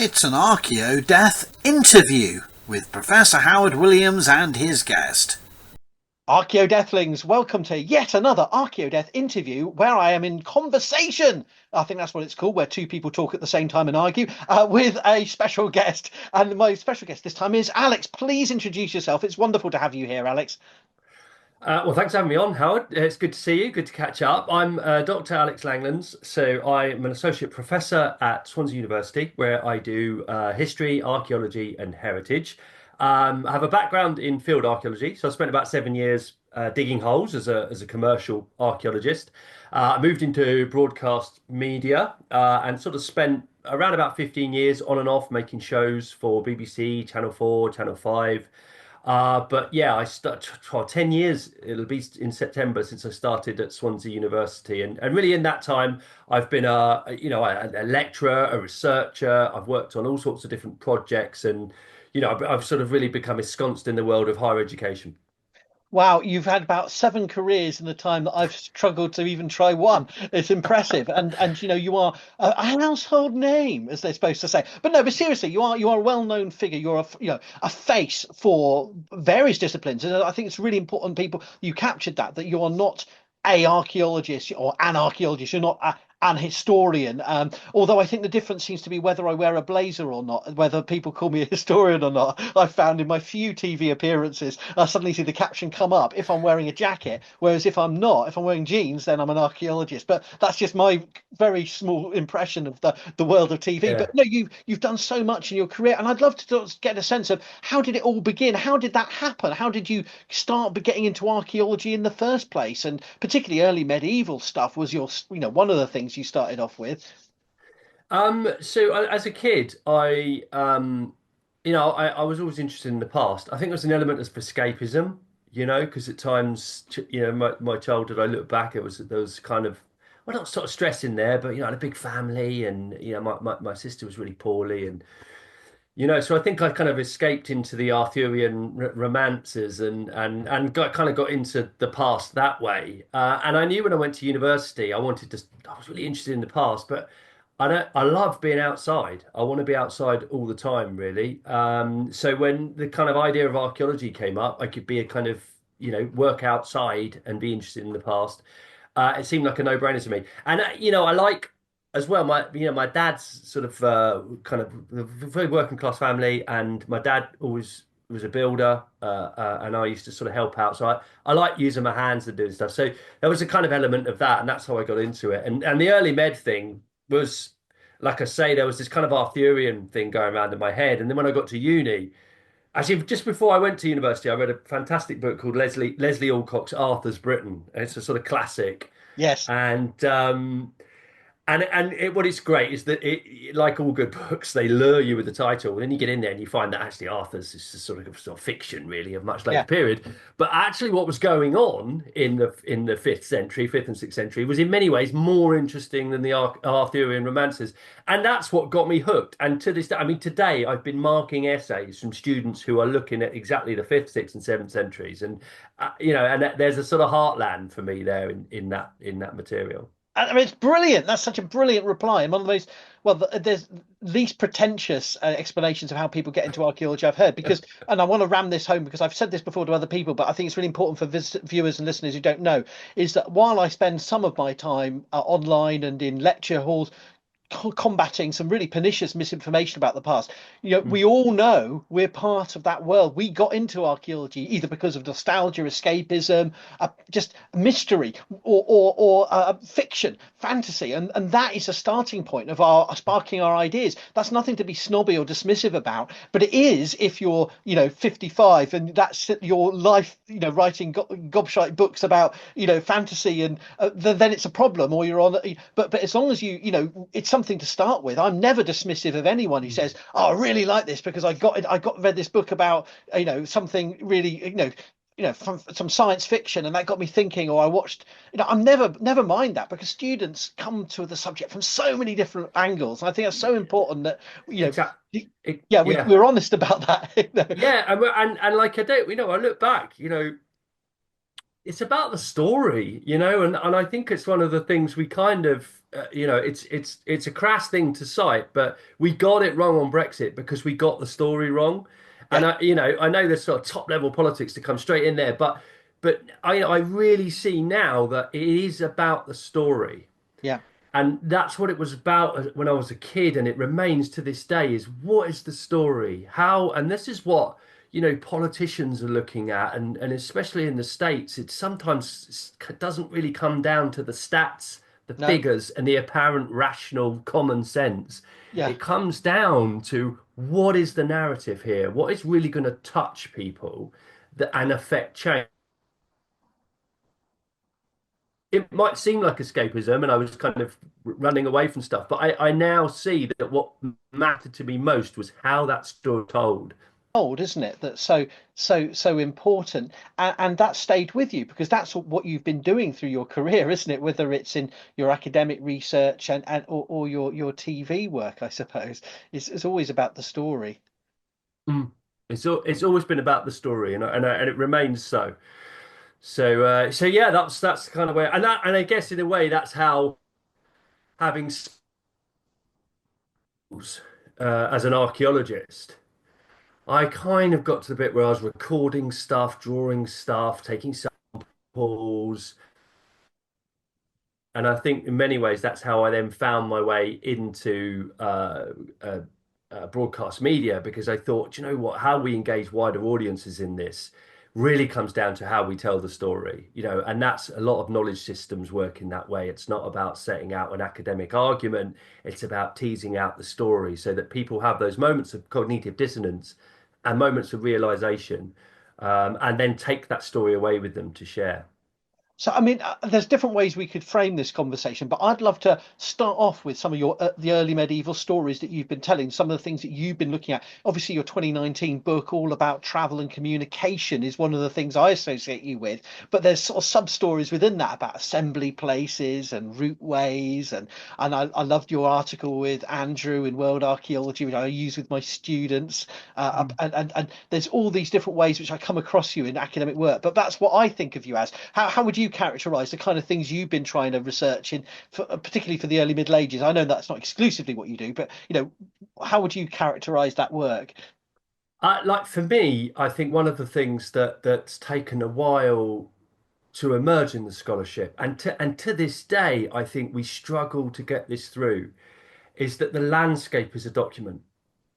It's an Archaeodeath Interview with Professor Howard Williams and his guest. Archaeodeathlings, welcome to yet another Archaeodeath interview where I am in conversation. I think that's what it's called, where two people talk at the same time and argue with a special guest. And my special guest this time is Alex. Please introduce yourself. It's wonderful to have you here, Alex. Well, thanks for having me on, Howard. It's good to see you. Good to catch up. I'm Dr. Alex Langlands. So I'm an associate professor at Swansea University, where I do history, archaeology, and heritage. I have a background in field archaeology, so I spent about 7 years digging holes as a commercial archaeologist. I moved into broadcast media and sort of spent around about 15 years on and off making shows for BBC, Channel 4, Channel 5. But yeah, I started 10 years, it'll be in September since I started at Swansea University. And really in that time, I've been a lecturer, a researcher. I've worked on all sorts of different projects and, I've sort of really become ensconced in the world of higher education. Wow, you've had about 7 careers in the time that I've struggled to even try one. It's impressive, and you are a household name, as they're supposed to say. But no, but seriously, you are a well-known figure. You're a face for various disciplines, and I think it's really important. People, you captured that you are not a archaeologist or an archaeologist. You're not an historian. Although I think the difference seems to be whether I wear a blazer or not, whether people call me a historian or not. I've found in my few TV appearances, I suddenly see the caption come up if I'm wearing a jacket, whereas if I'm not, if I'm wearing jeans, then I'm an archaeologist. But that's just my very small impression of the world of TV. Yeah. But no, you've done so much in your career, and I'd love to get a sense of how did it all begin? How did that happen? How did you start getting into archaeology in the first place? And particularly early medieval stuff was one of the things you started off with. As a kid, I was always interested in the past. I think there's an element of escapism, because at times, my childhood, I look back, there was kind of, well, not sort of stress in there, but, I had a big family and, my sister was really poorly and, so I think I kind of escaped into the Arthurian romances and got into the past that way. And I knew when I went to university, I was really interested in the past, but I love being outside. I want to be outside all the time, really. So when the kind of idea of archaeology came up, I could be a kind of, work outside and be interested in the past. It seemed like a no-brainer to me. And, I like as well, my dad's sort of kind of a very working class family, and my dad always was a builder, and I used to sort of help out. So I like using my hands and doing stuff. So there was a kind of element of that, and that's how I got into it. And the early med thing was, like I say, there was this kind of Arthurian thing going around in my head. And then when I got to uni, actually just before I went to university, I read a fantastic book called Leslie Alcock's Arthur's Britain. And it's a sort of classic. Yes. What is great is that like all good books, they lure you with the title, and then you get in there and you find that actually Arthur's is a sort of fiction, really, of much later Yeah. period. But actually, what was going on in the fifth and sixth century was in many ways more interesting than the Arthurian romances, and that's what got me hooked. And to this day, I mean, today I've been marking essays from students who are looking at exactly the fifth, sixth, and seventh centuries, and there's a sort of heartland for me there in that material. I mean, it's brilliant. That's such a brilliant reply. And one of the most, well, there's least pretentious explanations of how people get into archaeology I've heard. Because, and I want to ram this home because I've said this before to other people, but I think it's really important for viewers and listeners who don't know, is that while I spend some of my time online and in lecture halls combating some really pernicious misinformation about the past. We all know we're part of that world. We got into archaeology either because of nostalgia, escapism, just mystery, or fiction, fantasy, and that is a starting point of our sparking our ideas. That's nothing to be snobby or dismissive about, but it is if you're 55 and that's your life, writing gobshite books about fantasy, and then it's a problem, or you're on. But as long as it's something to start with. I'm never dismissive of anyone who says, "Oh, I really like this because I read this book about something really from some science fiction and that got me thinking," or I watched. I'm never mind that, because students come to the subject from so many different angles, and I think that's so important that Exactly. we're honest about that. Yeah, and like I do, I look back, it's about the story, and I think it's one of the things we kind of it's a crass thing to cite, but we got it wrong on Brexit because we got the story wrong. And Yeah, I know there's sort of top level politics to come straight in there, but I really see now that it is about the story. yeah. And that's what it was about when I was a kid, and it remains to this day is what is the story? How, and this is what, politicians are looking at, and especially in the States, it sometimes doesn't really come down to the stats, the No, figures, and the apparent rational common sense. yeah. It comes down to what is the narrative here? What is really going to touch people and affect change? It might seem like escapism and I was kind of running away from stuff, but I now see that what mattered to me most was how that story told. Old, isn't it? That's so important, and that stayed with you because that's what you've been doing through your career, isn't it? Whether it's in your academic research and or your TV work, I suppose, it's always about the story. Mm. It's always been about the story, and it remains so. So yeah, that's the kind of way, and I guess in a way that's how having skills as an archaeologist, I kind of got to the bit where I was recording stuff, drawing stuff, taking samples. And I think in many ways that's how I then found my way into broadcast media because I thought, you know what, how we engage wider audiences in this really comes down to how we tell the story, and that's a lot of knowledge systems work in that way. It's not about setting out an academic argument, it's about teasing out the story so that people have those moments of cognitive dissonance and moments of realization, and then take that story away with them to share. So, I mean, there's different ways we could frame this conversation, but I'd love to start off with some of your the early medieval stories that you've been telling, some of the things that you've been looking at. Obviously, your 2019 book, all about travel and communication, is one of the things I associate you with. But there's sort of sub stories within that about assembly places and routeways, and I loved your article with Andrew in World Archaeology, which I use with my students. And there's all these different ways which I come across you in academic work. But that's what I think of you as. How would you characterize the kind of things you've been trying to research in, particularly for the early Middle Ages? I know that's not exclusively what you do, but how would you characterize that work? Like for me, I think one of the things that's taken a while to emerge in the scholarship, and to this day, I think we struggle to get this through, is that the landscape is a document.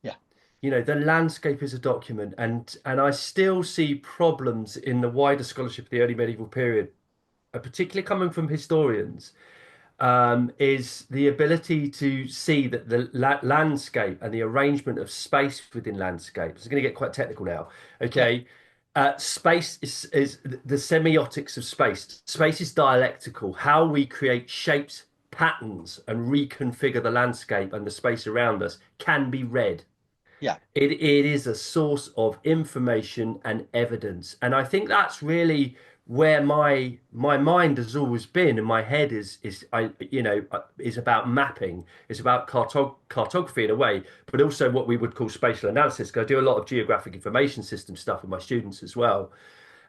Yeah, The landscape is a document, and I still see problems in the wider scholarship of the early medieval period, particularly coming from historians, is the ability to see that the landscape and the arrangement of space within landscapes. I'm going to get quite technical now. yeah, Okay. Space is the semiotics of space. Space is dialectical. How we create shapes, patterns, and reconfigure the landscape and the space around us can be read. yeah. It is a source of information and evidence. And I think that's really where my mind has always been, and my head is about mapping. It's about cartography in a way, but also what we would call spatial analysis. 'Cause I do a lot of geographic information system stuff with my students as well.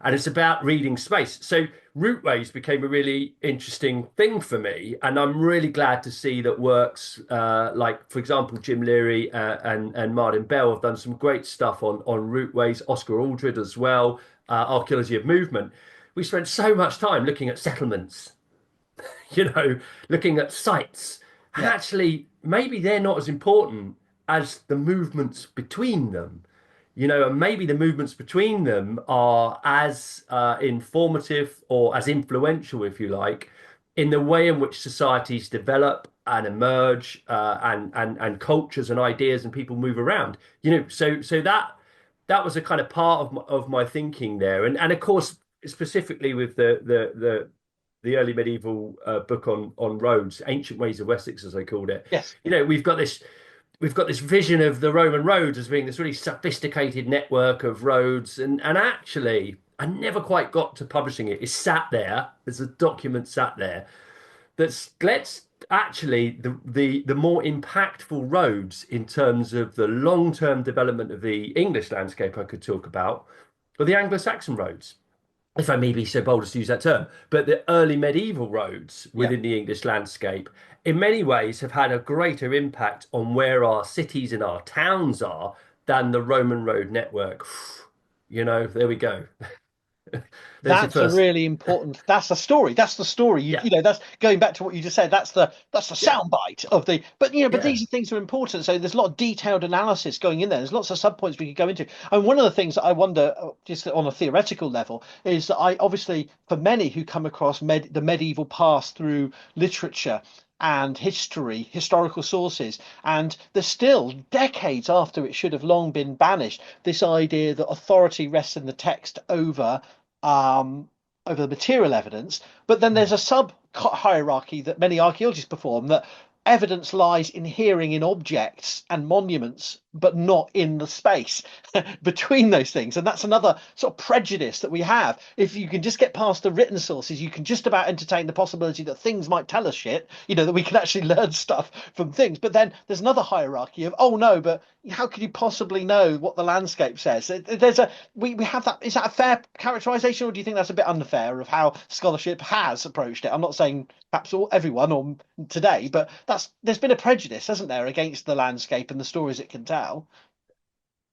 And it's about reading space. So routeways became a really interesting thing for me, and I'm really glad to see that works like, for example, Jim Leary and Martin Bell have done some great stuff on routeways. Oscar Aldred as well, Archaeology of Movement. We spent so much time looking at settlements, looking at sites, and Yeah. actually maybe they're not as important as the movements between them, and maybe the movements between them are as informative or as influential, if you like, in the way in which societies develop and emerge, and cultures and ideas and people move around. So that was a kind of part of my thinking there, and of course specifically with the early medieval book on roads, Ancient Ways of Wessex, as I called it. Yes. We've got this vision of the Roman roads as being this really sophisticated network of roads, and actually, I never quite got to publishing it. It's sat there. There's a document sat there that's let's actually the more impactful roads in terms of the long-term development of the English landscape I could talk about are the Anglo-Saxon roads. if I may be so bold as to use that term, but the early medieval roads Yeah. within the English landscape, in many ways, have had a greater impact on where our cities and our towns are than the Roman road network. There we go. There's your That's a first. really important. That's the story. That's the story. Yeah, That's going back to what you just said. That's the yeah, soundbite of the. But yeah. these are things that are important. So there's a lot of detailed analysis going in there. There's lots of subpoints we could go into. And one of the things that I wonder, just on a theoretical level, is that I obviously, for many who come across the medieval past through literature and history, historical sources, and there's still decades after it should have long been banished, this idea that authority rests in the text um, over the material evidence. But then there's a sub hierarchy that many archaeologists perform, that evidence lies inhering in objects and monuments, but not in the space between those things. And that's another sort of prejudice that we have. If you can just get past the written sources, you can just about entertain the possibility that things might tell us shit, that we can actually learn stuff from things. But then there's another hierarchy of, oh no, but how could you possibly know what the landscape says? We have that. Is that a fair characterization, or do you think that's a bit unfair of how scholarship has approached it? I'm not saying perhaps everyone or today, but there's been a prejudice, hasn't there, against the landscape and the stories it can tell.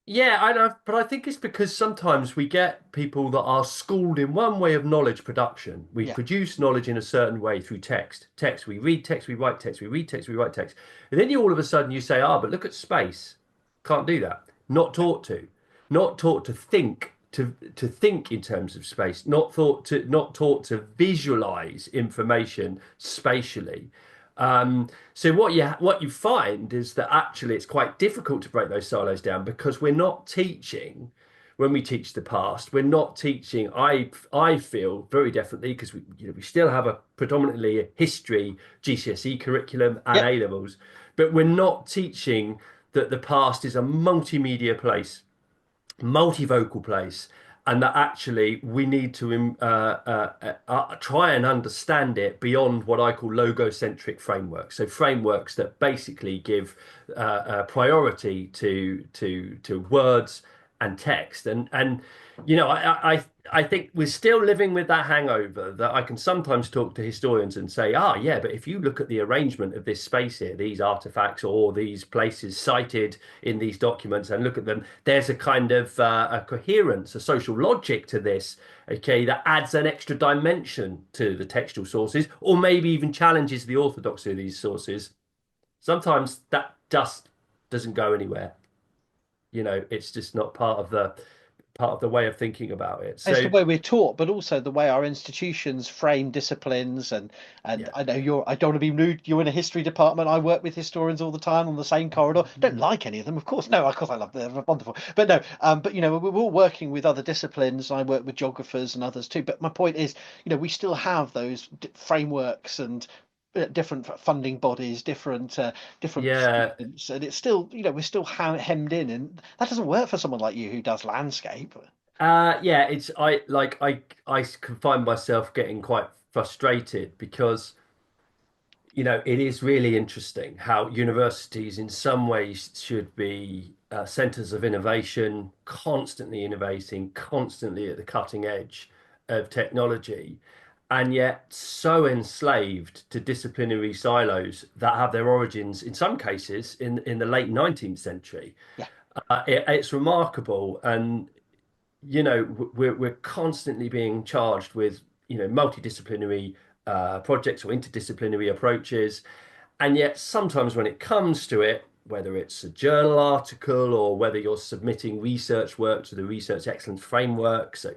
Yeah, I know, but I think it's because sometimes we get people that are schooled in one way of knowledge production. We Yeah, produce knowledge in a certain way through text. Text, we read text, we write text, we read text, we write text. And then you all of a sudden you say, but look at space. Can't do that. Not yeah, taught to. Not taught to think, to think in terms of space. Not taught to visualize information spatially. So what you find is that actually it's quite difficult to break those silos down because we're not teaching when we teach the past. We're not teaching. I feel very definitely because we still have a predominantly a history GCSE curriculum and yeah. A levels, but we're not teaching that the past is a multimedia place, multivocal place, and that actually we need to try and understand it beyond what I call logocentric frameworks. So frameworks that basically give priority to words and text, and I think we're still living with that hangover that I can sometimes talk to historians and say, yeah, but if you look at the arrangement of this space here, these artifacts or these places cited in these documents, and look at them, there's a kind of a coherence, a social logic to this, okay, that adds an extra dimension to the textual sources, or maybe even challenges the orthodoxy of these sources. Sometimes that just doesn't go anywhere. It's just not part of the way of thinking about it. It's the So way we're taught, but also the way our institutions frame disciplines. And yeah. I know I don't want to be rude. You're in a history department. I work with historians all the time on the same corridor. Don't like any of them, of course. No, of course I love them. They're wonderful. But no, but we're all working with other disciplines. I work with geographers and others too. But my point is, we still have those frameworks and different funding bodies, different Yeah, students, and it's still, we're still hemmed in, and that doesn't work for someone like you who does landscape. yeah, it's I can find myself getting quite frustrated because it is really interesting how universities in some ways should be centers of innovation, constantly innovating, constantly at the cutting edge of technology, and yet so enslaved to disciplinary silos that have their origins in some cases in the late 19th century. Yeah. It's remarkable, and we're constantly being charged with multidisciplinary projects or interdisciplinary approaches, and yet sometimes when it comes to it, whether it's a journal article or whether you're submitting research work to the research excellence framework, so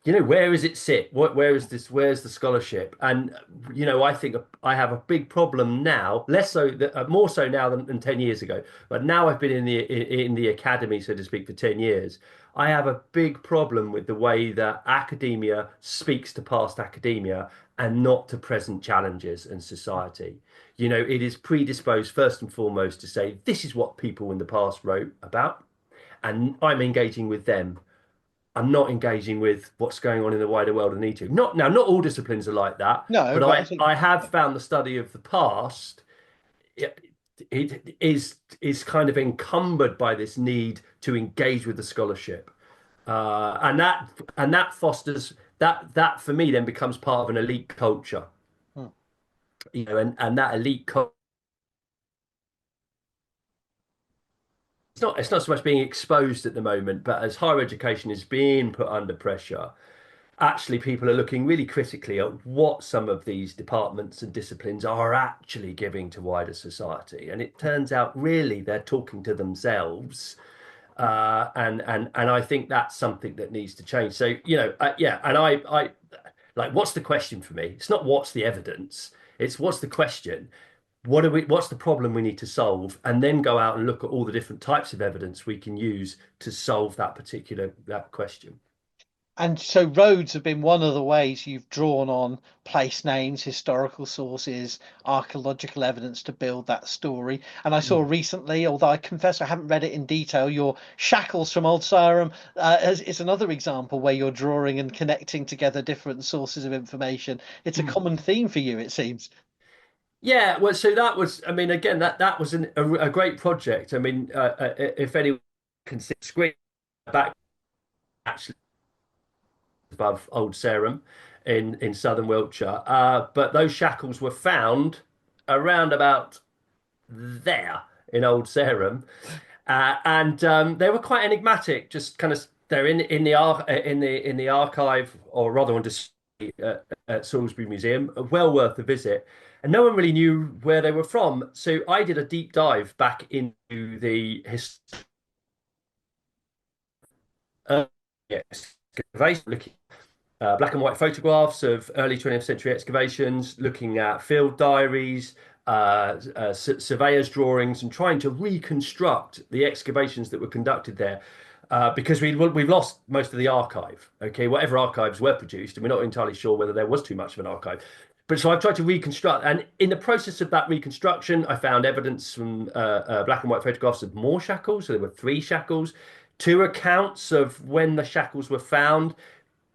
where does it sit? Where is this? Where's the scholarship? And I think I have a big problem now, less so, more so now than 10 years ago. But now I've been in the academy, so to speak, for 10 years. I have a big problem with the way that academia speaks to past academia and not to present challenges and society. It is predisposed first and foremost to say this is what people in the past wrote about, and I'm engaging with them. I'm not engaging with what's going on in the wider world and need to. Not all disciplines are like that, No, but but I I think I have found the study of the past it is kind of encumbered by this need to engage with the scholarship, and that fosters that for me then becomes part of an elite culture, Hmm. and that elite culture, it's not so much being exposed at the moment, but as higher education is being put under pressure, actually people are looking really critically at what some of these departments and disciplines are actually giving to wider society. And it turns out really they're talking to themselves. And I think that's something that needs to change. So, yeah, and I like, what's the question for me? It's not what's the evidence, it's what's the question. What's the problem we need to solve, and then go out and look at all the different types of evidence we can use to solve that question. And so roads have been one of the ways you've drawn on place names, historical sources, archaeological evidence to build that story. And I saw recently, although I confess I haven't read it in detail, your Shackles from Old Sarum is another example where you're drawing and connecting together different sources of information. It's a common theme for you, it seems. Yeah, well, so that was, I mean, again, that was a great project. I mean, if anyone can see the screen back, actually above Old Sarum in southern Wiltshire, but those shackles were found around about there in Old Sarum, and they were quite enigmatic. Just kind of, they're in the archive, or rather on display at Salisbury Museum. Well worth a visit. And no one really knew where they were from. So I did a deep dive back into the excavation, looking black and white photographs of early 20th century excavations, looking at field diaries, surveyors' drawings, and trying to reconstruct the excavations that were conducted there. Because we've lost most of the archive. Okay, whatever archives were produced, and we're not entirely sure whether there was too much of an archive. But so I've tried to reconstruct, and in the process of that reconstruction, I found evidence from black and white photographs of more shackles. So there were 3 shackles, 2 accounts of when the shackles were found,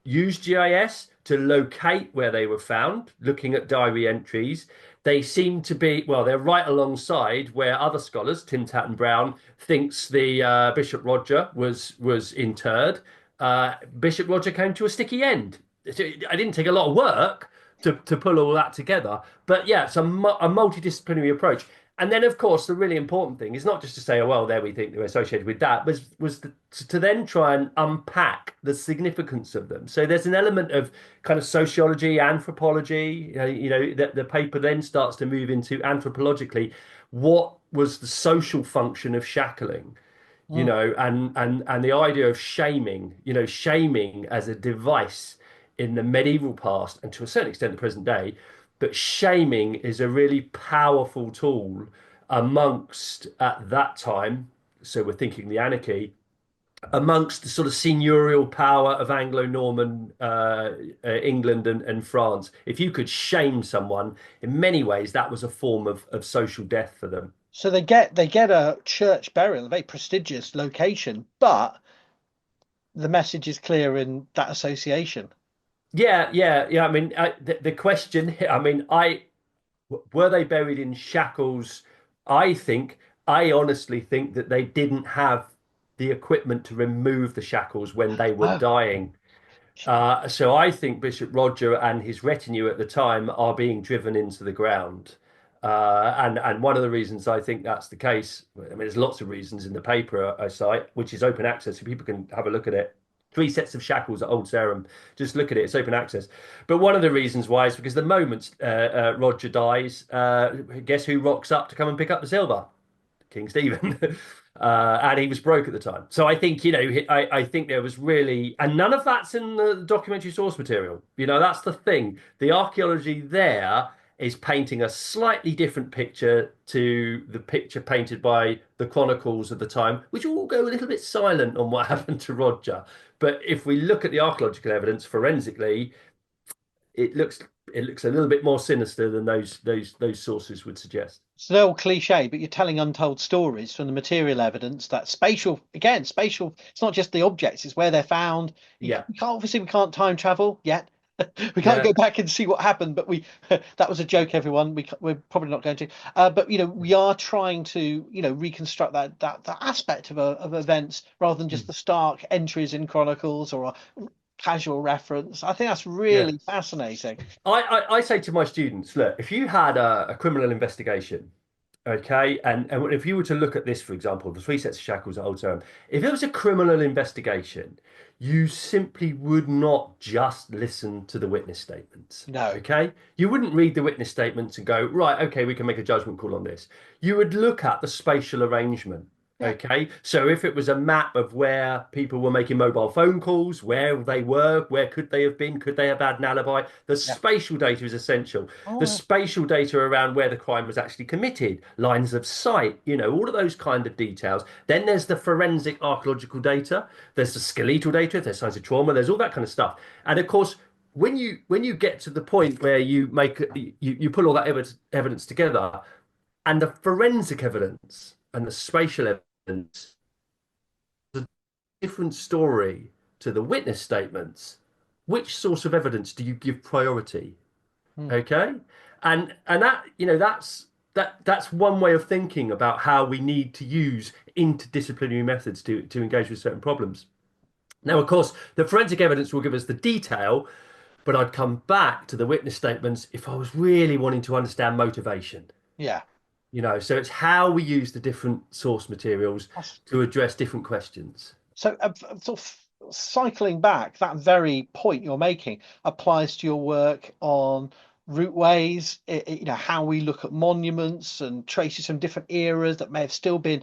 used GIS to locate where they were found, looking at diary entries. They seem to be, well, they're right alongside where other scholars, Tim Tatton Brown, thinks the Bishop Roger was interred. Bishop Roger came to a sticky end. I didn't take a lot of work to pull all that together, but yeah, it's a multidisciplinary approach. And then, of course, the really important thing is not just to say, oh, well, there we think they were associated with that, was to then try and unpack the significance of them. So there's an element of kind of sociology, anthropology. The paper then starts to move into anthropologically, what was the social function of shackling? Mm. And the idea of shaming, shaming as a device in the medieval past and to a certain extent the present day, but shaming is a really powerful tool amongst at that time. So we're thinking the anarchy amongst the sort of seigneurial power of Anglo-Norman England and France. If you could shame someone, in many ways, that was a form of social death for them. So they get a church burial, a very prestigious location, but the message is clear in that association. Yeah, yeah, yeah. I mean, the question. I mean, were they buried in shackles? I think, I honestly think that they didn't have the equipment to remove the shackles when they were Oh, dying. So I think Bishop Roger and his retinue at the time are being driven into the ground. And one of the reasons I think that's the case, I mean, there's lots of reasons in the paper I cite, which is open access, so people can have a look at it. 3 sets of shackles at Old Sarum. Just look at it; it's open access. But one of the reasons why is because the moment Roger dies, guess who rocks up to come and pick up the silver? King Stephen. And he was broke at the time. So I think, I think there was really, and none of that's in the documentary source material. That's the thing. The archaeology there is painting a slightly different picture to the picture painted by the chronicles of the time, which all go a little bit silent on what happened to Roger. But if we look at the archaeological evidence forensically, it looks it looks a little bit more sinister than those sources would suggest. It's an old cliche, but you're telling untold stories from the material evidence that spatial, it's not just the objects, it's where they're found. Yeah, We can't time travel yet. We can't yeah. go back and see what happened, but that was a joke, everyone. We're probably not going to. But we are trying to reconstruct that aspect of events rather than just the stark entries in chronicles or casual reference. I think that's Yeah. really fascinating. I say to my students, look, if you had a criminal investigation, okay, and if you were to look at this, for example, the three sets of shackles at Old Sarum, if it was a criminal investigation, you simply would not just listen to the witness statements, No. okay? You wouldn't read the witness statements and go, right, okay, we can make a judgment call on this. You would look at the spatial arrangement. Yeah. Okay, so if it was a map of where people were making mobile phone calls, where they were, where could they have been, could they have had an alibi? The Yeah. spatial data is essential. The Oh, spatial data around where the crime was actually committed, lines of sight, all of those kind of details. Then there's the forensic archaeological data. There's the skeletal data. If there's signs of trauma. There's all that kind of stuff. And of course, when you get to the point where you pull all that evidence together, and the forensic evidence and the spatial evidence, a different story to the witness statements. Which source of evidence do you give priority? hmm. Okay, and that's one way of thinking about how we need to use interdisciplinary methods to engage with certain problems. Now, of course, the forensic evidence will give us the detail, but I'd come back to the witness statements if I was really wanting to understand motivation. Yeah. So it's how we use the different source materials That's- to address different questions. So, sort of cycling back, that very point you're making applies to your work on routeways, how we look at monuments and traces from different eras that may have still been,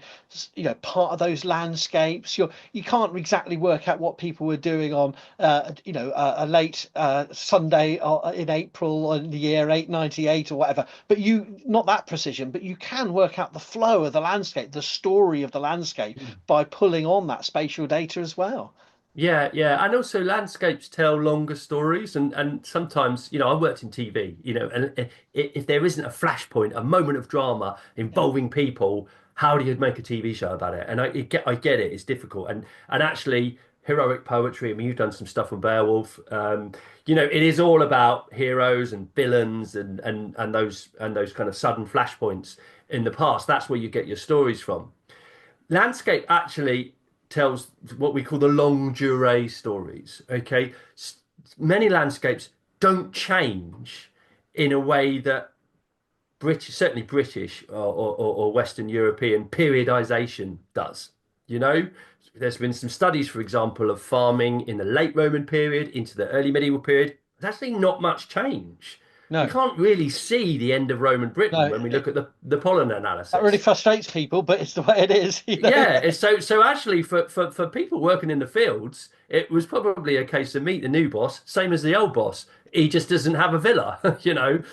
part of those landscapes. You can't exactly work out what people were doing on, a late Sunday in April in the year 898 or whatever. But not that precision, but you can work out the flow of the landscape, the story of the landscape by pulling on that spatial data as well. Yeah, yeah, and also landscapes tell longer stories, and sometimes, I worked in TV, and if there isn't a flashpoint, a moment of drama Yeah. involving people, how do you make a TV show about it? And I get it, it's difficult, and actually heroic poetry. I mean, you've done some stuff on Beowulf. It is all about heroes and villains and those kind of sudden flashpoints in the past. That's where you get your stories from. Landscape actually tells what we call the longue durée stories. Okay, many landscapes don't change in a way that certainly British or Western European periodization does. You know, there's been some studies, for example, of farming in the late Roman period into the early medieval period. There's actually not much change. We No, can't really see the end of Roman Britain no, when we look at the pollen that really analysis. frustrates people, but it's the way it is. Yeah, so actually for people working in the fields, it was probably a case of meet the new boss, same as the old boss. He just doesn't have a villa, and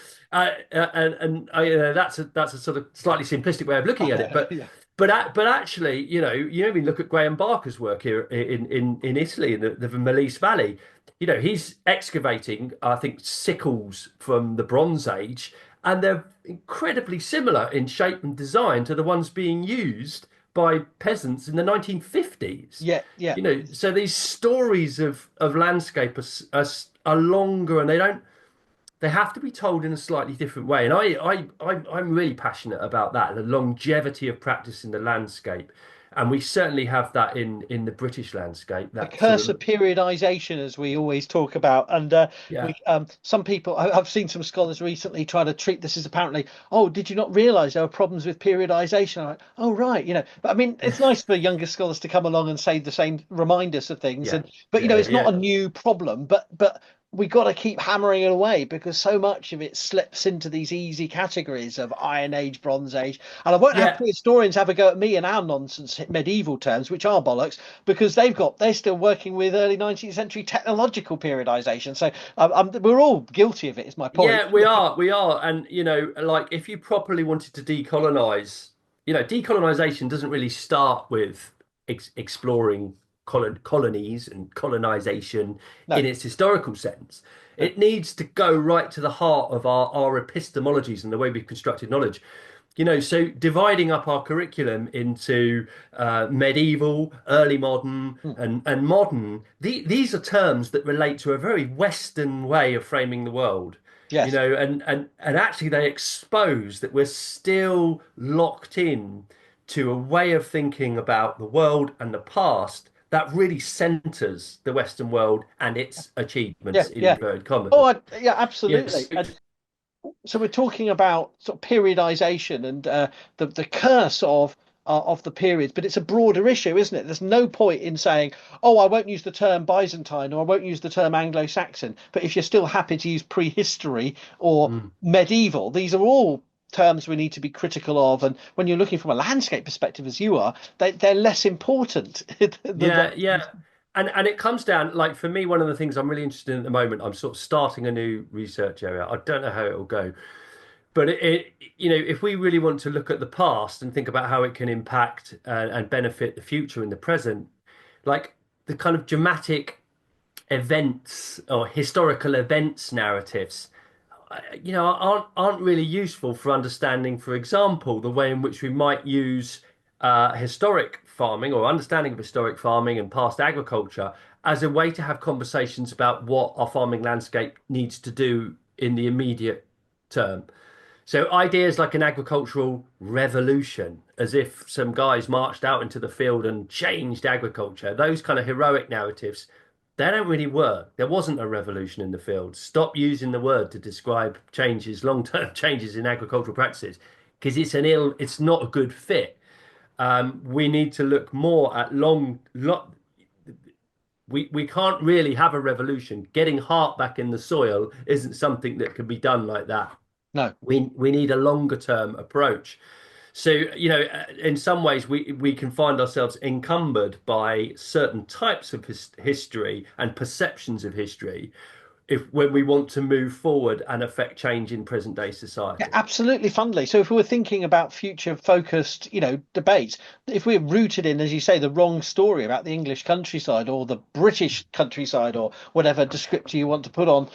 that's a sort of slightly simplistic way of looking at it, but Yeah. but actually, we look at Graham Barker's work here in Italy in the Molise Valley. He's excavating, I think, sickles from the Bronze Age, and they're incredibly similar in shape and design to the ones being used by peasants in the 1950s. Yeah, yeah. So these stories of landscape are longer, and they have to be told in a slightly different way. And I'm really passionate about that, the longevity of practice in the landscape. And we certainly have that in the British landscape. The That sort curse of, of periodization, as we always talk about, and yeah. some people, I've seen some scholars recently try to treat this as apparently, oh, did you not realize there were problems with periodization? I'm like, oh, right, but I mean, it's nice for younger scholars to come along and say the same, remind us of things, Yeah, but yeah, it's not yeah, a new problem, but we got to keep hammering it away because so much of it slips into these easy categories of Iron Age, Bronze Age. And I won't have yeah. historians have a go at me and our nonsense medieval terms, which are bollocks, because they're still working with early 19th century technological periodization. So we're all guilty of it, is my point. Yeah, we are, and like if you properly wanted to decolonize, decolonization doesn't really start with exploring colonies and colonization No, in its historical sense. no. It needs to go right to the heart of our epistemologies and the way we've constructed knowledge. So dividing up our curriculum into medieval, early modern, Hmm. and modern, these are terms that relate to a very Western way of framing the world. Yes. And actually they expose that we're still locked in to a way of thinking about the world and the past that really centers the Western world and its Yeah, achievements in yeah. inverted commas. Oh, yeah, Yes. absolutely. And so we're talking about sort of periodization and the curse of the periods, but it's a broader issue, isn't it? There's no point in saying, "Oh, I won't use the term Byzantine or I won't use the term Anglo-Saxon," but if you're still happy to use prehistory or Mm. medieval, these are all terms we need to be critical of. And when you're looking from a landscape perspective, as you are, they're less important than Yeah, those. yeah. And it comes down, like for me, one of the things I'm really interested in at the moment, I'm sort of starting a new research area. I don't know how it will go, but if we really want to look at the past and think about how it can impact and benefit the future in the present, like the kind of dramatic events or historical events narratives, aren't really useful for understanding, for example, the way in which we might use historic farming or understanding of historic farming and past agriculture as a way to have conversations about what our farming landscape needs to do in the immediate term. So ideas like an agricultural revolution, as if some guys marched out into the field and changed agriculture, those kind of heroic narratives, they don't really work. There wasn't a revolution in the field. Stop using the word to describe changes, long-term changes in agricultural practices, because it's not a good fit. We need to look more at we can't really have a revolution. Getting heart back in the soil isn't something that can be done like that. No. We need a longer term approach. So, in some ways, we can find ourselves encumbered by certain types of history and perceptions of history when we want to move forward and affect change in present day Yeah, society. absolutely fundly. So if we were thinking about future focused, debates, if we're rooted in, as you say, the wrong story about the English countryside or the British countryside or whatever descriptor you want to put on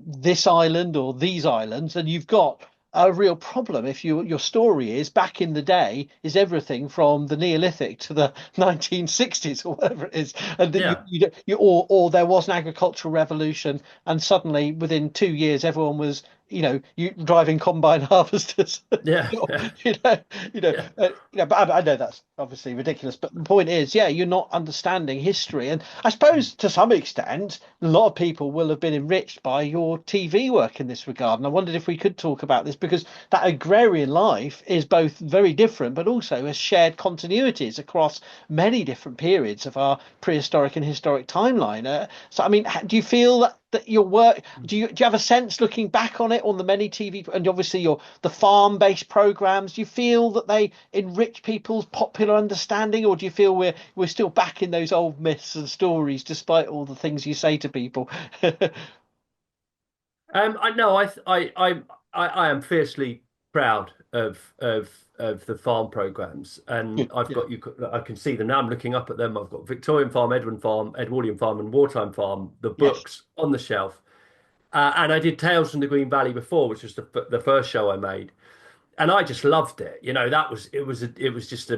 this island or these islands, then you've got a real problem if your story is back in the day is everything from the Neolithic to the 1960s or whatever it is, and that Yeah, or there was an agricultural revolution and suddenly within 2 years everyone was you driving combine harvesters. yeah, you know, yeah, you know, yeah. but I know that's obviously ridiculous. But the point is, yeah, you're not understanding history, and I suppose to some extent, a lot of people will have been enriched by your TV work in this regard. And I wondered if we could talk about this because that agrarian life is both very different, but also has shared continuities across many different periods of our prehistoric and historic timeline. So, I mean, do you feel that your work do you have a sense looking back on it on the many TV and obviously your the farm based programs, do you feel that they enrich people's popular understanding, or do you feel we're still back in those old myths and stories despite all the things you say to people? I know I am fiercely proud of the farm programs, and I've Yeah. got you. I can see them now. I'm looking up at them. I've got Victorian Farm, Edwardian Farm, and Wartime Farm. The Yes. books on the shelf, and I did Tales from the Green Valley before, which was the first show I made, and I just loved it. It was just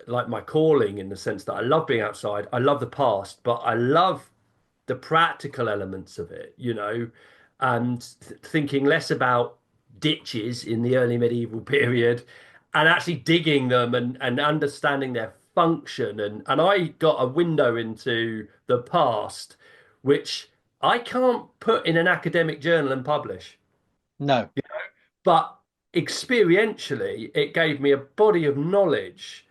like my calling in the sense that I love being outside. I love the past, but I love the practical elements of it, and thinking less about ditches in the early medieval period and actually digging them and understanding their function. And I got a window into the past, which I can't put in an academic journal and publish. No. But experientially, it gave me a body of knowledge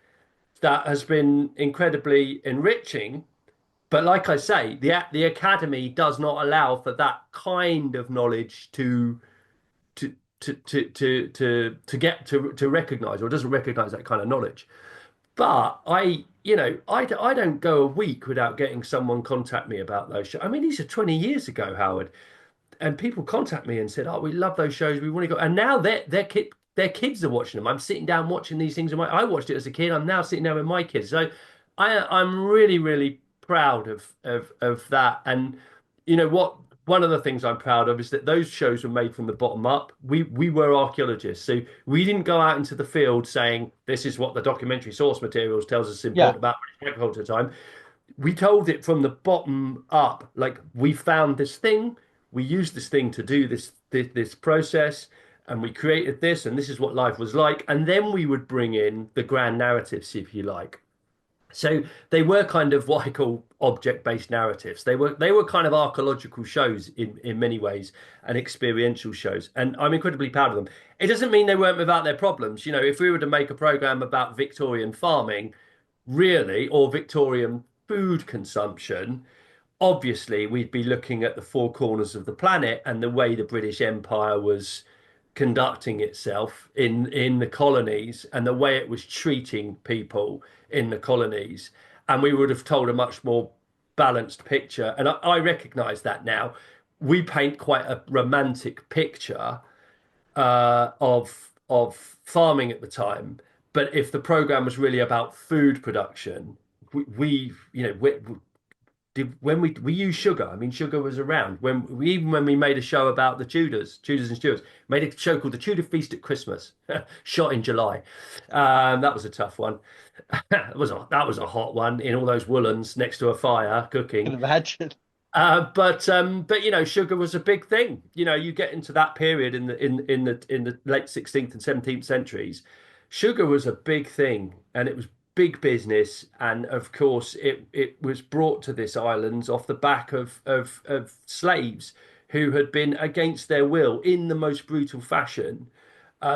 that has been incredibly enriching. But like I say, the academy does not allow for that kind of knowledge to get to recognize, or doesn't recognize that kind of knowledge. But I don't go a week without getting someone contact me about those shows. I mean, these are 20 years ago, Howard, and people contact me and said, "Oh, we love those shows. We want to go." And now their kids are watching them. I'm sitting down watching these things. I watched it as a kid. I'm now sitting down with my kids. So I'm really really proud of that. And you know what? One of the things I'm proud of is that those shows were made from the bottom up. We were archaeologists, so we didn't go out into the field saying this is what the documentary source materials tells us is Yeah. important about British agriculture at the time. We told it from the bottom up. Like we found this thing, we used this thing to do this process, and we created this, and this is what life was like. And then we would bring in the grand narratives, if you like. So they were kind of what I call object-based narratives. They were kind of archaeological shows in many ways and experiential shows, and I'm incredibly proud of them. It doesn't mean they weren't without their problems. If we were to make a program about Victorian farming, really, or Victorian food consumption, obviously we'd be looking at the four corners of the planet and the way the British Empire was conducting itself in the colonies and the way it was treating people in the colonies. And we would have told a much more balanced picture. And I recognize that now. We paint quite a romantic picture of farming at the time. But if the program was really about food production, we use sugar. I mean, sugar was around when we made a show about the Tudors and Stuarts, made a show called the Tudor Feast at Christmas, shot in July. That was a tough one. That was a hot one in all those woolens next to a fire Can cooking. imagine. But sugar was a big thing. You get into that period in the late 16th and 17th centuries, sugar was a big thing, and it was big business. And of course, it was brought to this islands off the back of slaves who had been against their will in the most brutal fashion.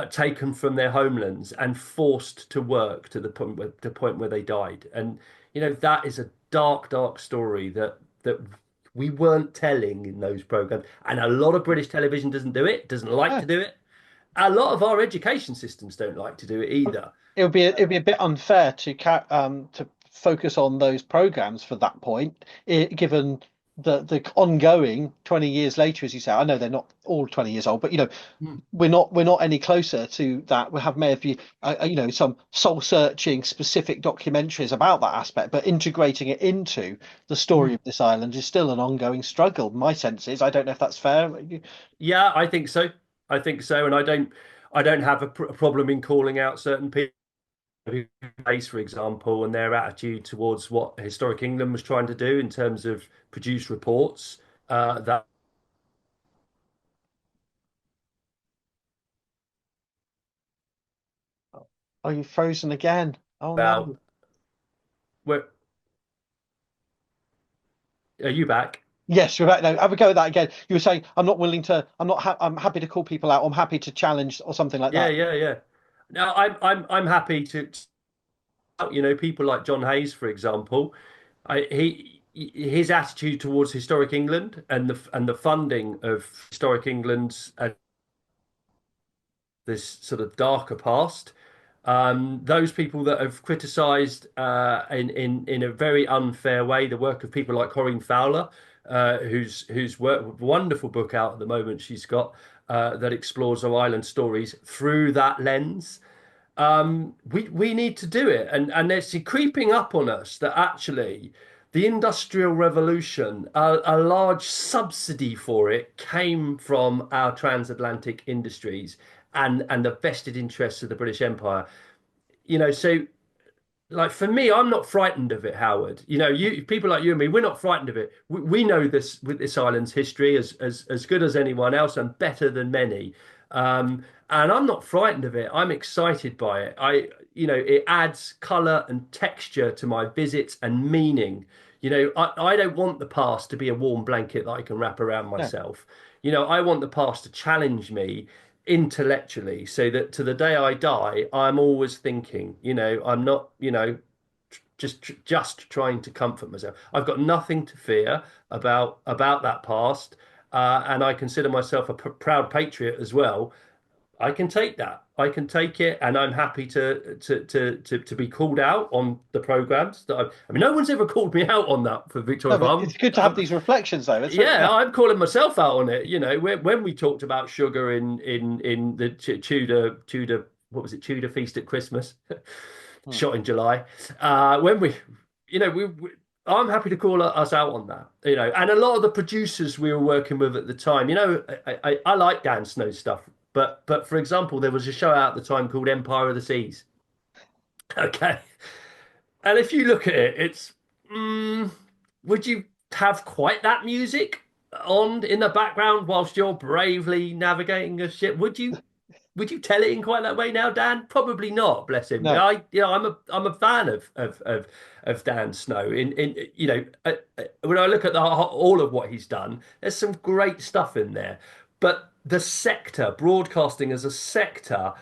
Taken from their homelands and forced to work to the point where they died, and that is a dark, dark story that we weren't telling in those programs. And a lot of British television doesn't do it, doesn't like No. to do it. A lot of our education systems don't like to do it either. It would be a bit unfair to focus on those programs for that point, given the ongoing 20 years later, as you say. I know they're not all 20 years old, but Hmm. we're not any closer to that. We have maybe some soul searching specific documentaries about that aspect, but integrating it into the story Hmm. of this island is still an ongoing struggle. My sense is, I don't know if that's fair. Yeah, I think so. I think so, and I don't have a problem in calling out certain people who face, for example, and their attitude towards what Historic England was trying to do in terms of produce reports that Are you frozen again? Oh about no. where are you back? Yes, Rebecca. No, have a go at that again. You were saying I'm not willing to. I'm happy to call people out. I'm happy to challenge or something like Yeah, that. yeah, yeah. Now I'm happy to people like John Hayes, for example. His attitude towards Historic England and the funding of Historic England's this sort of darker past. Those people that have criticised in a very unfair way the work of people like Corinne Fowler, whose wonderful book out at the moment she's got that explores our island stories through that lens. We need to do it, and it's creeping up on us that actually the Industrial Revolution, a large subsidy for it came from our transatlantic industries and the vested interests of the British Empire. So like for me, I'm not frightened of it, Howard. You people like you and me, we're not frightened of it. We know this with this island's history as good as anyone else and better than many. And I'm not frightened of it. I'm excited by it. It adds color and texture to my visits and meaning. I don't want the past to be a warm blanket that I can wrap around No, myself. I want the past to challenge me intellectually so that to the day I die, I'm always thinking, I'm not, just trying to comfort myself. I've got nothing to fear about that past, and I consider myself a proud patriot as well. I can take that. I can take it, and I'm happy to be called out on the programs that I mean, no one's ever called me out on that for Victoria no, but it's Farm. good to have these reflections, though. Yeah, Yeah. I'm calling myself out on it. When we talked about sugar in the Tudor, what was it, Tudor Feast at Christmas, Hmm. shot in July. When I'm happy to call us out on that. And a lot of the producers we were working with at the time. I like Dan Snow's stuff, but for example, there was a show out at the time called Empire of the Seas. Okay, and if you look at it, mm, would you have quite that music on in the background whilst you're bravely navigating a ship? Would you? would you tell it in quite that way now, Dan? Probably not, bless him. No. I'm a fan of Dan Snow. When I look at all of what he's done, there's some great stuff in there. But the sector, broadcasting as a sector,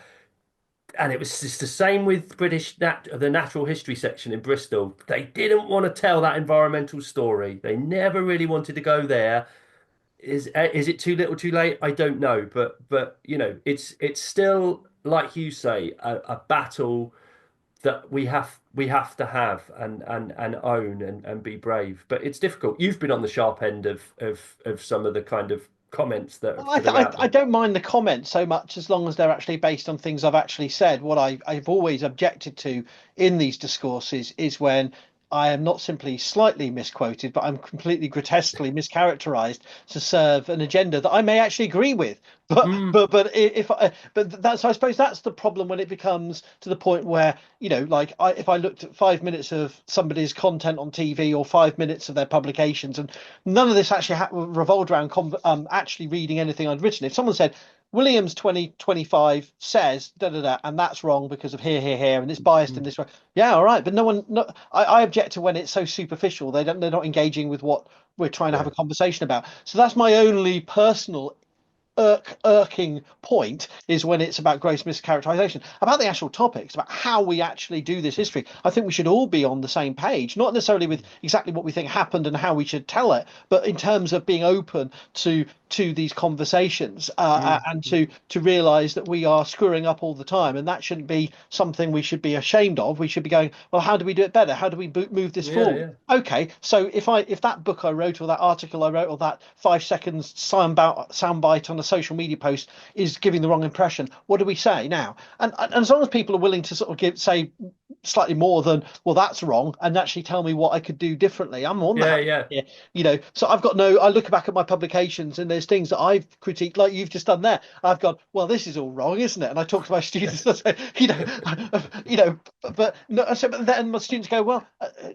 and it was just the same with the natural history section in Bristol. They didn't want to tell that environmental story. They never really wanted to go there. Is it too little, too late? I don't know, but it's still, like you say, a battle that we have to have and own and be brave. But it's difficult. You've been on the sharp end of some of the kind of comments that are out I there. don't mind the comments so much as long as they're actually based on things I've actually said. What I've always objected to in these discourses is when I am not simply slightly misquoted, but I'm completely grotesquely mischaracterized to serve an agenda that I may actually agree with. But Mm, but that's, I suppose that's the problem when it becomes to the point where, like if I looked at 5 minutes of somebody's content on TV or 5 minutes of their publications, and none of this actually revolved around actually reading anything I'd written. If someone said Williams 2025 says da da da, and that's wrong because of here, and it's biased in mm. this way. Yeah, all right, but no one. No, I object to when it's so superficial. They're not engaging with what we're trying to have Yeah. a conversation about. So that's my only personal irking point, is when it's about gross mischaracterization. About the actual topics, about how we actually do this history, I think we should all be on the same page, not necessarily with exactly what we think happened and how we should tell it, but in terms of being open to these conversations, Mm. and to realize that we are screwing up all the time, and that shouldn't be something we should be ashamed of. We should be going, well, how do we do it better? How do we move this Yeah, forward? yeah. Okay, so if that book I wrote, or that article I wrote, or that 5 seconds soundbite on a social media post is giving the wrong impression, what do we say now? And as long as people are willing to sort of say slightly more than, well, that's wrong, and actually tell me what I could do differently, I'm more than Yeah, happy. yeah. So I look back at my publications, and there's things that I've critiqued, like you've just done there. I've gone, well, this is all wrong, isn't it? And I talk to my students, I say, but no, but then my students go, well,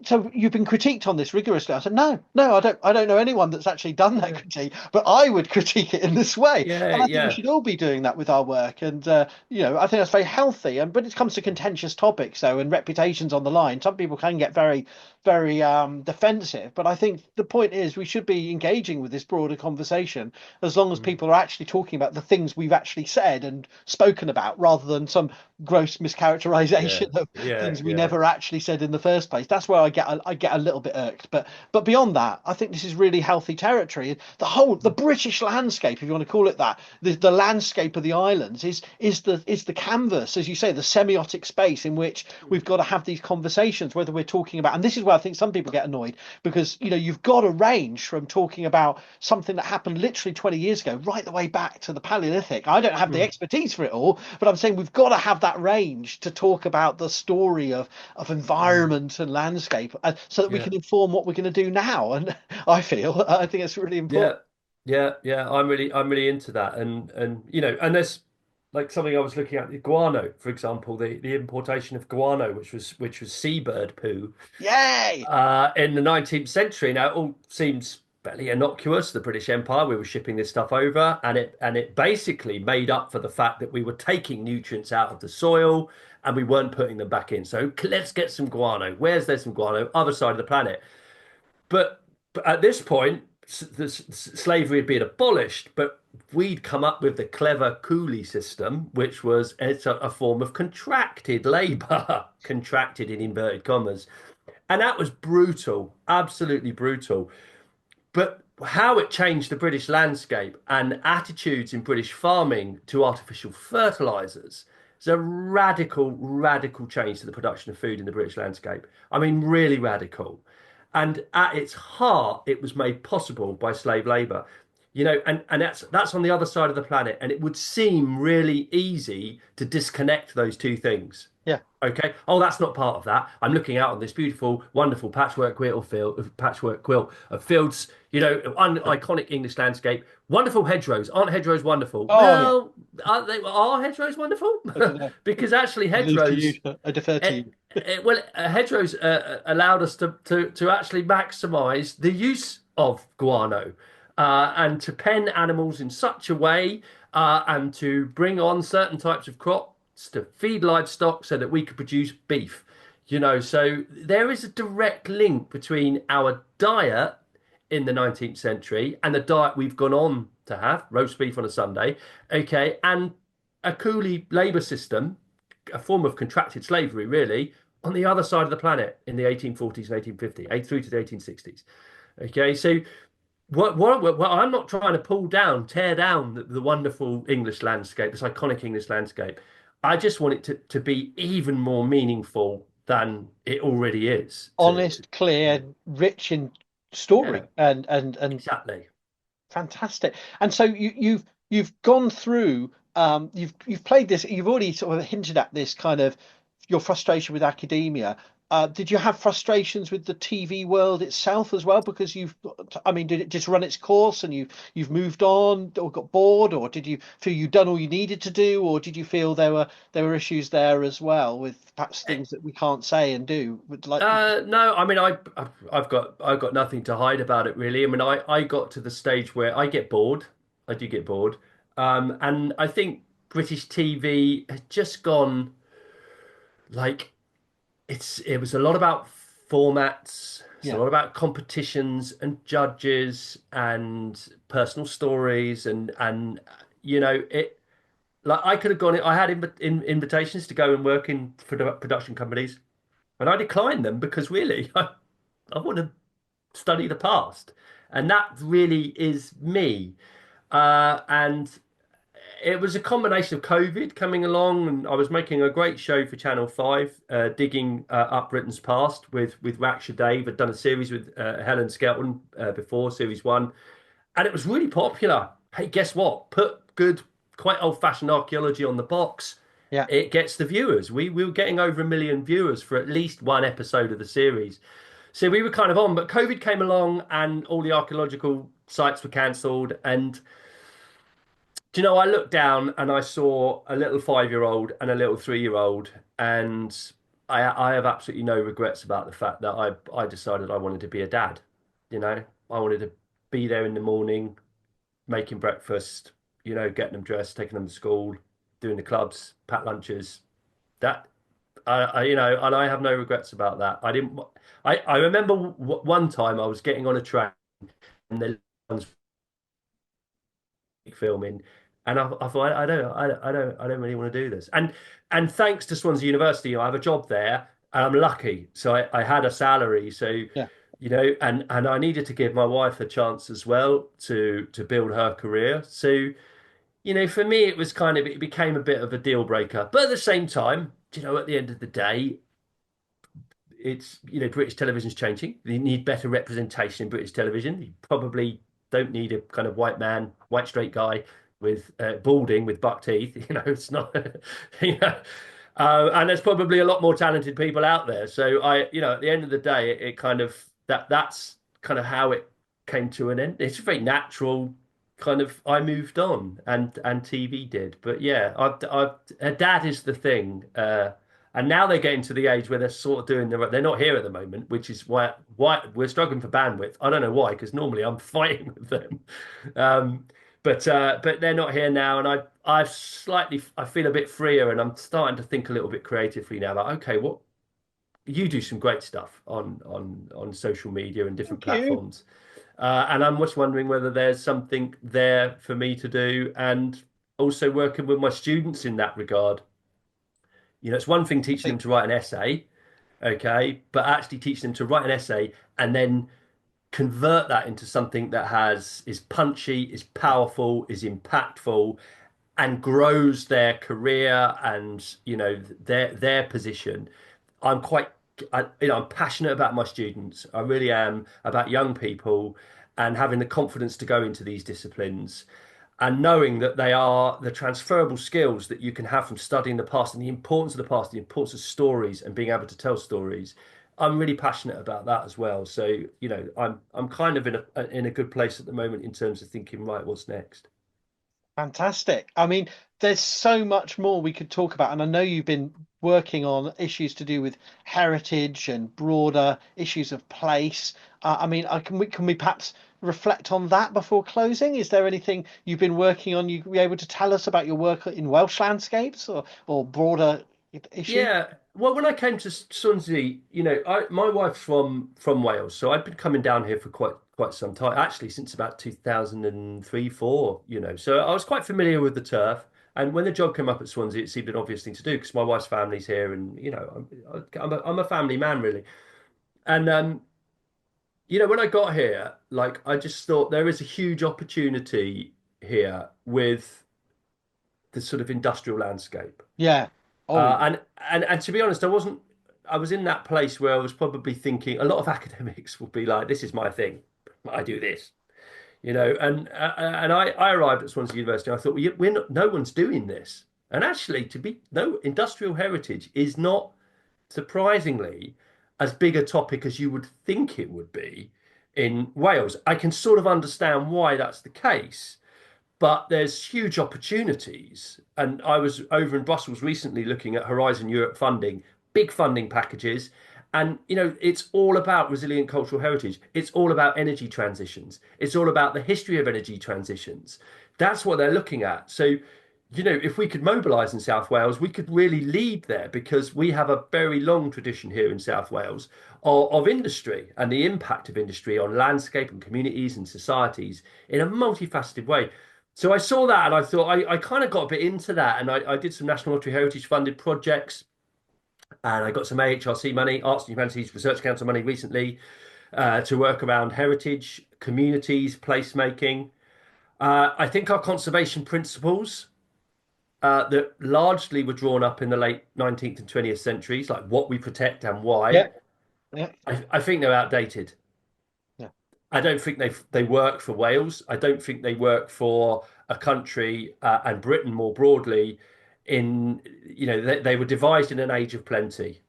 so you've been critiqued on this rigorously. I said, no, I don't know anyone that's actually done that critique, but I would critique it in this way. Yeah, And I think we yeah. should all be doing that with our work. And I think that's very healthy. And but it comes to contentious topics, though, and reputations on the line, some people can get very, very defensive. But I think the point is we should be engaging with this broader conversation, as long as Mm. people are actually talking about the things we've actually said and spoken about, rather than some gross Yeah, mischaracterization of yeah, things we yeah. never actually said in the first place. That's where I get a little bit irked. But beyond that, I think this is really healthy territory. The British landscape, if you want to call it that, the landscape of the islands is the canvas, as you say, the semiotic space in which we've got to have these conversations, whether we're talking about, and this is where I think some people get annoyed, because you've got a range from talking about something that happened literally 20 years ago right the way back to the Paleolithic. I don't have the Mm. expertise for it all, but I'm saying we've got to have that range to talk about the story of Mm. environment and landscape, so that we Yeah. can inform what we're going to do now. And I think it's really Yeah, important. yeah. I'm really into that, and there's like something I was looking at, the guano, for example, the importation of guano, which was seabird poo, Yay. in the 19th century. Now it all seems fairly innocuous. The British Empire, we were shipping this stuff over, and it basically made up for the fact that we were taking nutrients out of the soil and we weren't putting them back in. So let's get some guano. Where's there some guano? Other side of the planet. But at this point, slavery had been abolished, but we'd come up with the clever coolie system, which was it's a form of contracted labor, contracted in inverted commas. And that was brutal, absolutely brutal. But how it changed the British landscape and attitudes in British farming to artificial fertilizers is a radical, radical change to the production of food in the British landscape. I mean, really radical. And at its heart, it was made possible by slave labor. And that's on the other side of the planet. And it would seem really easy to disconnect those two things. Yeah. Okay. Oh, that's not part of that. I'm looking out on this beautiful, wonderful patchwork quilt of fields, iconic English landscape. Wonderful hedgerows. Aren't hedgerows wonderful? Oh, yeah. Well, are hedgerows wonderful? I don't know. Because actually I leave to hedgerows, you. I defer to you. hedgerows allowed us to actually maximise the use of guano, and to pen animals in such a way and to bring on certain types of crops to feed livestock so that we could produce beef. So there is a direct link between our diet in the 19th century and the diet we've gone on to have, roast beef on a Sunday, okay, and a coolie labour system, a form of contracted slavery, really, on the other side of the planet in the 1840s and 1850s, through to the 1860s. Okay, so what I'm not trying to tear down the wonderful English landscape, this iconic English landscape. I just want it to be even more meaningful than it already is. Honest, clear, rich in Yeah, story, and exactly. fantastic. And so you've gone through, you've played this. You've already sort of hinted at this kind of your frustration with academia. Did you have frustrations with the TV world itself as well? Because I mean, did it just run its course and you've moved on or got bored, or did you feel you'd done all you needed to do, or did you feel there were issues there as well with perhaps things that we can't say and do? No, I mean I've got nothing to hide about it really. I mean I got to the stage where I get bored. I do get bored. And I think British TV has just gone like it was a lot about formats. It's a Yeah, lot about competitions and judges and personal stories and it like I could have gone. I had invitations to go and work in production companies, and I declined them because really I want to study the past, and that really is me. And it was a combination of COVID coming along, and I was making a great show for Channel 5, digging up Britain's past with Raksha Dave. I'd done a series with Helen Skelton before, series one, and it was really popular. Hey, guess what? Put good, quite old-fashioned archaeology on the box. yeah. It gets the viewers. We were getting over 1 million viewers for at least one episode of the series. So we were kind of on, but COVID came along and all the archaeological sites were cancelled. And I looked down and I saw a little 5-year-old and a little 3-year-old, and I have absolutely no regrets about the fact that I decided I wanted to be a dad. I wanted to be there in the morning, making breakfast, getting them dressed, taking them to school, doing the clubs, packed lunches. That and I have no regrets about that. I didn't. I remember one time I was getting on a train and the filming. And I thought I don't really want to do this. And thanks to Swansea University, I have a job there, and I'm lucky. So I had a salary. So Yeah. and I needed to give my wife a chance as well to build her career. So for me, it became a bit of a deal breaker. But at the same time, at the end of the day, it's British television's changing. You need better representation in British television. You probably don't need a kind of white man, white straight guy with balding with buck teeth. It's not. And there's probably a lot more talented people out there. So at the end of the day, it kind of that's kind of how it came to an end. It's very natural. Kind of, I moved on, and TV did. But yeah, a dad is the thing. And now they're getting to the age where they're sort of doing they're not here at the moment, which is why we're struggling for bandwidth. I don't know why, because normally I'm fighting with them. But they're not here now, and I feel a bit freer, and I'm starting to think a little bit creatively now. Like, okay, what you do some great stuff on social media and different Thank you. platforms, and I'm just wondering whether there's something there for me to do, and also working with my students in that regard. It's one thing I teaching them think to write an essay, okay, but actually teaching them to write an essay and then convert that into something that is punchy, is powerful, is impactful, and grows their career and their position. I'm quite, I'm passionate about my students. I really am, about young people and having the confidence to go into these disciplines and knowing that they are the transferable skills that you can have from studying the past and the importance of the past, the importance of stories and being able to tell stories. I'm really passionate about that as well. So, I'm kind of in a good place at the moment in terms of thinking, right, what's next? fantastic. I mean, there's so much more we could talk about, and I know you've been working on issues to do with heritage and broader issues of place. I mean, can we perhaps reflect on that before closing? Is there anything you've been working on you be able to tell us about your work in Welsh landscapes or broader issues? Yeah. Well, when I came to Swansea, my wife's from Wales, so I'd been coming down here for quite some time, actually since about 2003, 4, So I was quite familiar with the turf. And when the job came up at Swansea, it seemed an obvious thing to do because my wife's family's here, and I'm a family man really. And when I got here, like I just thought there is a huge opportunity here with the sort of industrial landscape. Yeah. Oh, Uh, yeah. and to be honest, I was in that place where I was probably thinking a lot of academics will be like, this is my thing. I do this, and I arrived at Swansea University. And I thought, well, no one's doing this. And actually, no, industrial heritage is not surprisingly as big a topic as you would think it would be in Wales. I can sort of understand why that's the case, but there's huge opportunities. And I was over in Brussels recently looking at Horizon Europe funding, big funding packages. And, it's all about resilient cultural heritage. It's all about energy transitions. It's all about the history of energy transitions. That's what they're looking at. So, if we could mobilise in South Wales, we could really lead there because we have a very long tradition here in South Wales of industry and the impact of industry on landscape and communities and societies in a multifaceted way. So I saw that and I thought I kind of got a bit into that, and I did some National Lottery Heritage funded projects, and I got some AHRC money, Arts and Humanities Research Council money recently, to work around heritage, communities, placemaking. I think our conservation principles that largely were drawn up in the late 19th and 20th centuries, like what we protect and why, Yeah. Yeah. I think they're outdated. Yeah. I don't think they work for Wales. I don't think they work for a country and Britain more broadly. They were devised in an age of plenty.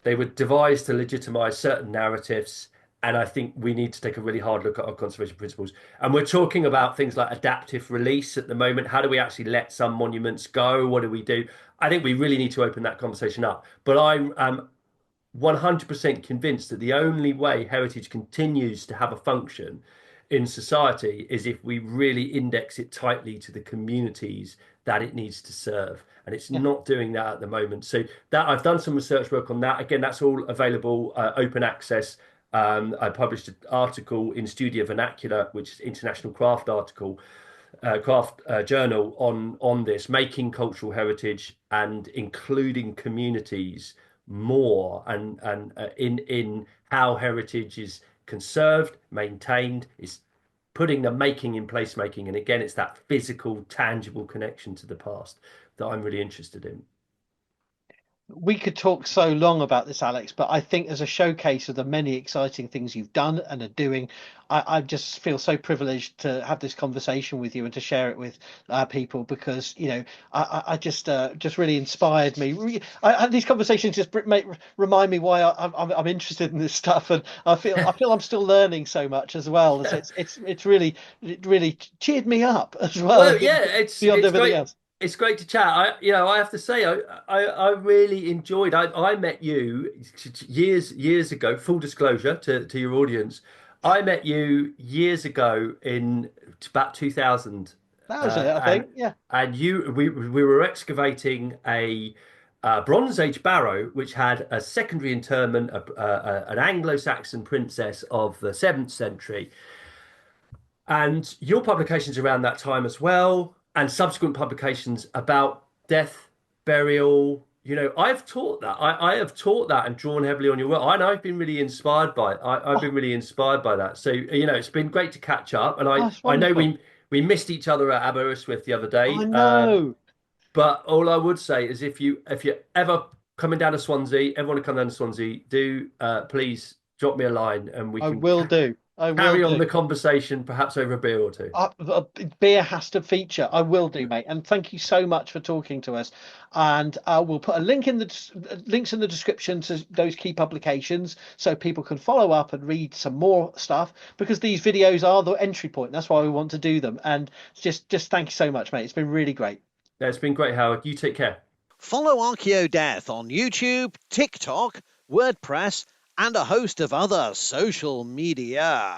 They were devised to legitimize certain narratives. And I think we need to take a really hard look at our conservation principles. And we're talking about things like adaptive release at the moment. How do we actually let some monuments go? What do we do? I think we really need to open that conversation up. But I'm 100% convinced that the only way heritage continues to have a function in society is if we really index it tightly to the communities that it needs to serve. And it's Yeah. not doing that at the moment. So that I've done some research work on that. Again, that's all available, open access. I published an article in Studia Vernacula, which is international craft journal on this, making cultural heritage and including communities more, and in how heritage is conserved, maintained, is putting the making in placemaking. And again, it's that physical, tangible connection to the past that I'm really interested in. We could talk so long about this, Alex, but I think as a showcase of the many exciting things you've done and are doing, I just feel so privileged to have this conversation with you and to share it with people because I just really inspired me. These conversations just remind me why I'm interested in this stuff, and I feel I'm still learning so much as well. It's really cheered me up as well. Well, yeah, beyond it's everything great. else. It's great to chat. I have to say, I really enjoyed. I met you years ago. Full disclosure to your audience, I met you years ago in about 2000, That was it, I think. Yeah. and we were excavating a Bronze Age barrow which had a secondary interment, an Anglo-Saxon princess of the 7th century. And your publications around that time as well, and subsequent publications about death, burial. I've taught that. I have taught that and drawn heavily on your work. And I've been really inspired by it. I've been really inspired by that. So, it's been great to catch up. And That's I know wonderful. we missed each other at Aberystwyth the other I day. know. But all I would say is if you're ever coming down to Swansea, ever want to come down to Swansea, do please drop me a line and we I can will do. I will carry on do. the conversation, perhaps over a beer or two. Beer has to feature. I will do, mate. And thank you so much for talking to us. And we'll put a link in the links in the description to those key publications so people can follow up and read some more stuff, because these videos are the entry point. That's why we want to do them. And just thank you so much, mate. It's been really great. Yeah, it's been great, Howard. You take care. Follow Archaeodeath on YouTube, TikTok, WordPress, and a host of other social media.